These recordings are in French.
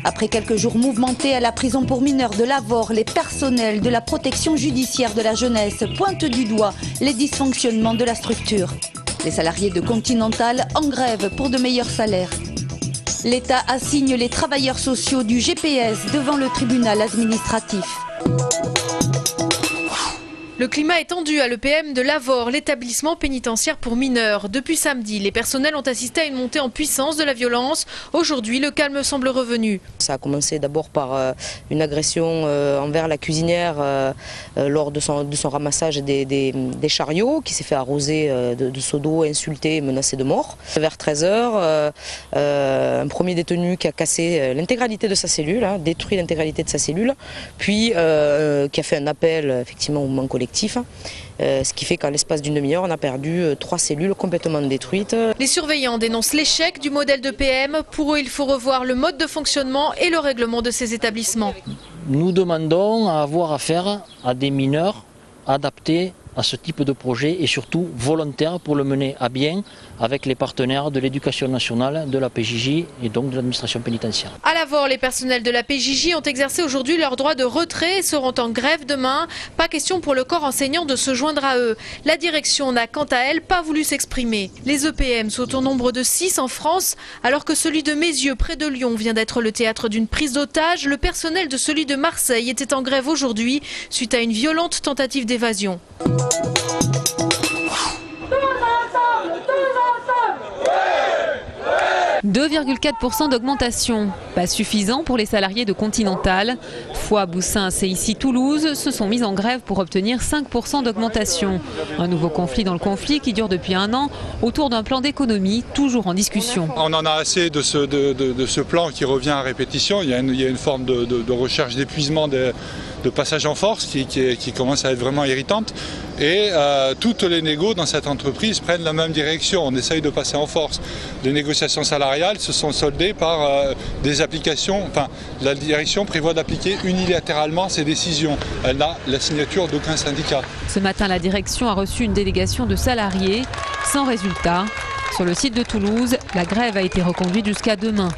Après quelques jours mouvementés à la prison pour mineurs de Lavore, les personnels de la protection judiciaire de la jeunesse pointent du doigt les dysfonctionnements de la structure. Les salariés de Continental en grève pour de meilleurs salaires. L'État assigne les travailleurs sociaux du GPS devant le tribunal administratif. Le climat est tendu à l'EPM de Lavore, l'établissement pénitentiaire pour mineurs. Depuis samedi, les personnels ont assisté à une montée en puissance de la violence. Aujourd'hui, le calme semble revenu. Ça a commencé d'abord par une agression envers la cuisinière lors de son ramassage des chariots, qui s'est fait arroser de seaux d'eau, insulté et menacé de mort. Vers 13 h, un premier détenu qui a cassé l'intégralité de sa cellule, détruit l'intégralité de sa cellule, puis qui a fait un appel effectivement au mouvement collectif. Ce qui fait qu'en l'espace d'une demi-heure, on a perdu 3 cellules complètement détruites. Les surveillants dénoncent l'échec du modèle de PM. Pour eux, il faut revoir le mode de fonctionnement et le règlement de ces établissements. Nous demandons à avoir affaire à des mineurs adaptés à ce type de projet et surtout volontaires pour le mener à bien avec les partenaires de l'éducation nationale, de la PJJ et donc de l'administration pénitentiaire. À Lavore, les personnels de la PJJ ont exercé aujourd'hui leur droit de retrait et seront en grève demain. Pas question pour le corps enseignant de se joindre à eux. La direction n'a quant à elle pas voulu s'exprimer. Les EPM sont au nombre de 6 en France, alors que celui de Mézieux, près de Lyon, vient d'être le théâtre d'une prise d'otage. Le personnel de celui de Marseille était en grève aujourd'hui suite à une violente tentative d'évasion. 2,4% d'augmentation. Pas suffisant pour les salariés de Continental. Foix, Boussins et ici Toulouse se sont mis en grève pour obtenir 5% d'augmentation. Un nouveau conflit dans le conflit qui dure depuis 1 an autour d'un plan d'économie toujours en discussion. On en a assez de ce plan qui revient à répétition. Il y a une forme de recherche d'épuisement de passage en force qui commence à être vraiment irritante. Et toutes les négos dans cette entreprise prennent la même direction. On essaye de passer en force. Les négociations salariales se sont soldées par des applications. Enfin, la direction prévoit d'appliquer unilatéralement ces décisions. Elle n'a la signature d'aucun syndicat. Ce matin, la direction a reçu une délégation de salariés sans résultat. Sur le site de Toulouse, la grève a été reconduite jusqu'à demain.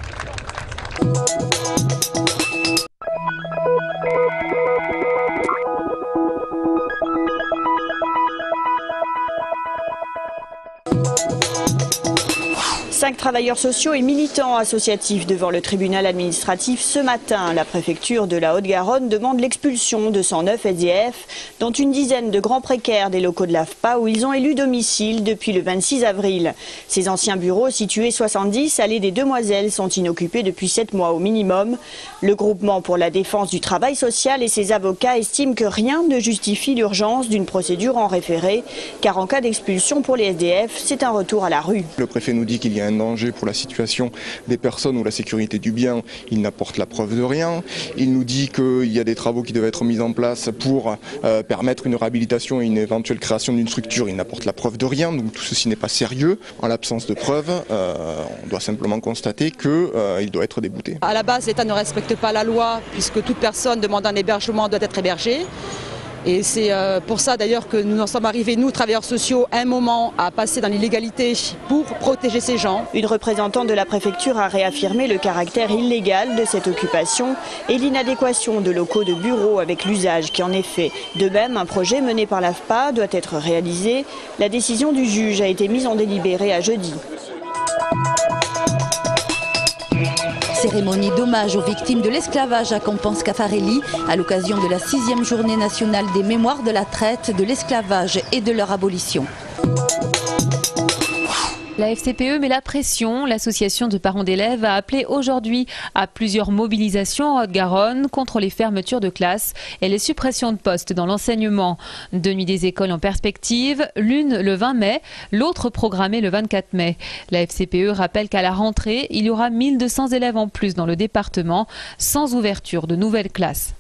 Cinq travailleurs sociaux et militants associatifs devant le tribunal administratif ce matin. La préfecture de la Haute-Garonne demande l'expulsion de 109 SDF, dont une dizaine de grands précaires des locaux de l'AFPA où ils ont élu domicile depuis le 26 avril. Ces anciens bureaux situés 70 allées des Demoiselles sont inoccupés depuis 7 mois au minimum. Le groupement pour la défense du travail social et ses avocats estiment que rien ne justifie l'urgence d'une procédure en référé, car en cas d'expulsion pour les SDF, c'est un retour à la rue. Le préfet nous dit qu'il y a un danger pour la situation des personnes ou la sécurité du bien, il n'apporte la preuve de rien. Il nous dit qu'il y a des travaux qui doivent être mis en place pour permettre une réhabilitation et une éventuelle création d'une structure, il n'apporte la preuve de rien, donc tout ceci n'est pas sérieux. En l'absence de preuves, on doit simplement constater qu'il doit être débouté. À la base, l'État ne respecte pas la loi puisque toute personne demandant un hébergement doit être hébergée. Et c'est pour ça d'ailleurs que nous en sommes arrivés, nous, travailleurs sociaux, à un moment à passer dans l'illégalité pour protéger ces gens. Une représentante de la préfecture a réaffirmé le caractère illégal de cette occupation et l'inadéquation de locaux de bureaux avec l'usage qui en est fait. De même, un projet mené par l'AFPA doit être réalisé. La décision du juge a été mise en délibéré à jeudi. Cérémonie d'hommage aux victimes de l'esclavage à Campan-Scafarelli à l'occasion de la 6e journée nationale des mémoires de la traite, de l'esclavage et de leur abolition. La FCPE met la pression. L'association de parents d'élèves a appelé aujourd'hui à plusieurs mobilisations en Haute-Garonne contre les fermetures de classes et les suppressions de postes dans l'enseignement. 2 nuits des écoles en perspective, l'une le 20 mai, l'autre programmée le 24 mai. La FCPE rappelle qu'à la rentrée, il y aura 1200 élèves en plus dans le département, sans ouverture de nouvelles classes.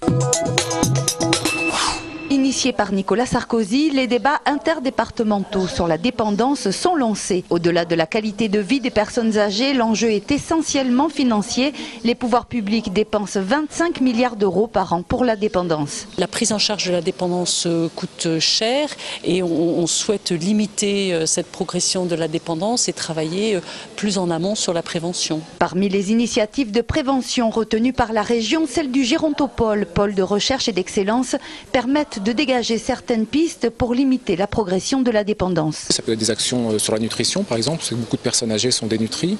Initiés par Nicolas Sarkozy, les débats interdépartementaux sur la dépendance sont lancés. Au-delà de la qualité de vie des personnes âgées, l'enjeu est essentiellement financier. Les pouvoirs publics dépensent 25 milliards d'euros par an pour la dépendance. La prise en charge de la dépendance coûte cher et on souhaite limiter cette progression de la dépendance et travailler plus en amont sur la prévention. Parmi les initiatives de prévention retenues par la région, celle du Gérontopole, pôle de recherche et d'excellence, permettent de dégager certaines pistes pour limiter la progression de la dépendance. Ça peut être des actions sur la nutrition par exemple, parce que beaucoup de personnes âgées sont dénutries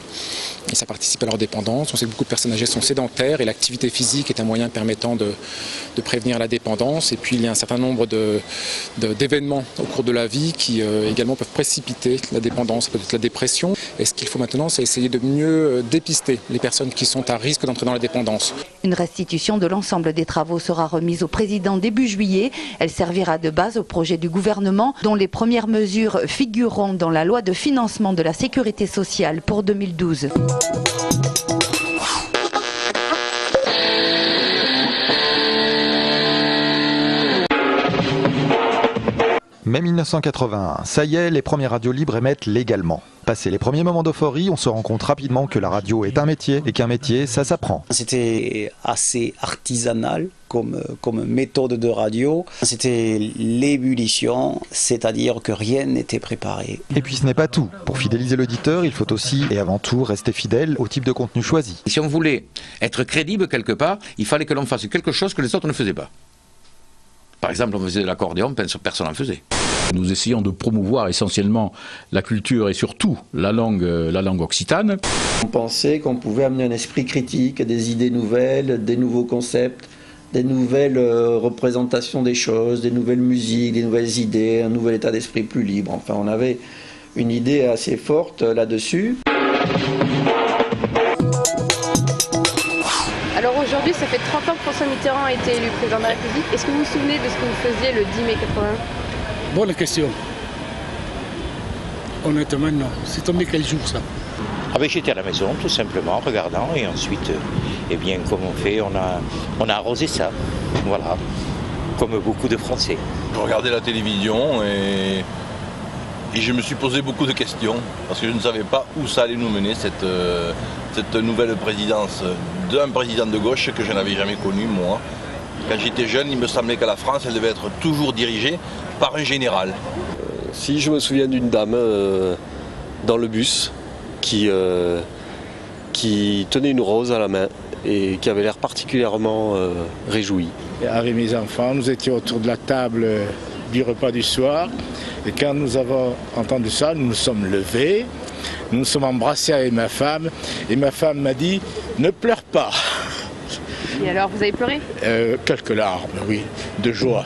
et ça participe à leur dépendance. On sait que beaucoup de personnes âgées sont sédentaires et l'activité physique est un moyen permettant de prévenir la dépendance. Et puis il y a un certain nombre d'événements au cours de la vie qui également peuvent précipiter la dépendance, peut-être la dépression. Et ce qu'il faut maintenant, c'est essayer de mieux dépister les personnes qui sont à risque d'entrer dans la dépendance. Une restitution de l'ensemble des travaux sera remise au président début juillet. Elle servira de base au projet du gouvernement dont les premières mesures figureront dans la loi de financement de la sécurité sociale pour 2012. Mai 1981, ça y est, les premières radios libres émettent légalement. Passé les premiers moments d'euphorie, on se rend compte rapidement que la radio est un métier et qu'un métier, ça s'apprend. C'était assez artisanal comme méthode de radio. C'était l'ébullition, c'est-à-dire que rien n'était préparé. Et puis ce n'est pas tout. Pour fidéliser l'auditeur, il faut aussi et avant tout rester fidèle au type de contenu choisi. Si on voulait être crédible quelque part, il fallait que l'on fasse quelque chose que les autres ne faisaient pas. Par exemple, on faisait de l'accordéon, personne n'en faisait. Nous essayons de promouvoir essentiellement la culture et surtout la langue occitane. On pensait qu'on pouvait amener un esprit critique, des idées nouvelles, des nouveaux concepts, des nouvelles représentations des choses, des nouvelles musiques, des nouvelles idées, un nouvel état d'esprit plus libre. Enfin, on avait une idée assez forte là-dessus. Alors aujourd'hui, ça fait 30 ans que François Mitterrand a été élu président de la République. Est-ce que vous vous souvenez de ce que vous faisiez le 10 mai 81 ? Bonne question. Honnêtement, non. C'est tombé quel jour, ça ? J'étais à la maison, tout simplement, regardant. Et ensuite, comme on fait, on a arrosé ça. Voilà. Comme beaucoup de Français. Je regardais la télévision et je me suis posé beaucoup de questions. Parce que je ne savais pas où ça allait nous mener, cette nouvelle présidence d'un président de gauche que je n'avais jamais connu, moi. Quand j'étais jeune, il me semblait que la France, elle devait être toujours dirigée par un général. Si je me souviens d'une dame dans le bus qui tenait une rose à la main et qui avait l'air particulièrement réjouie. Avec mes enfants, nous étions autour de la table du repas du soir et quand nous avons entendu ça, nous nous sommes levés, nous nous sommes embrassés avec ma femme et ma femme m'a dit « Ne pleure pas ». Et alors, vous avez pleuré ? Quelques larmes, oui, de joie.